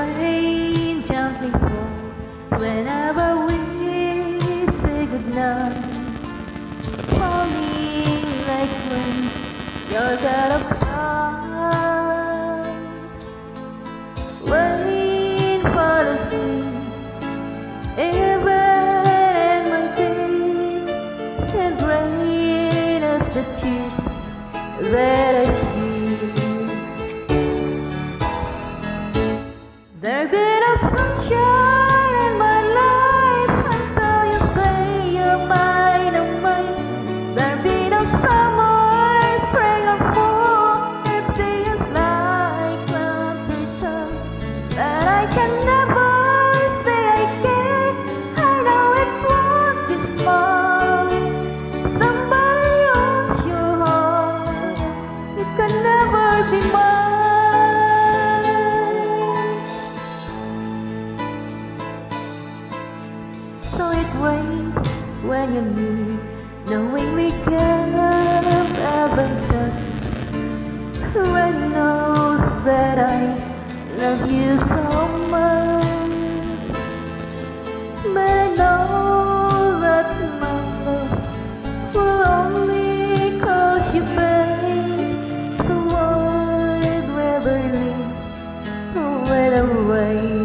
Rain gently falls whenever we say goodnight, falling like rain, you're out of sight. Rain follows me even in my day, and rain is the tears that I feel. There'll be no sunshine in my life until you say you're mine, oh mine. There'll be no summer, spring or fall. Each day is like winter time, but I can never say I care. I know it won't be small. Somebody owns your heart, it can never be mine. So it rains when you need, knowing we can't ever touch. Rain knows that I love you so much, but I know that my love will only cause you pain. So I'd rather live with the rain.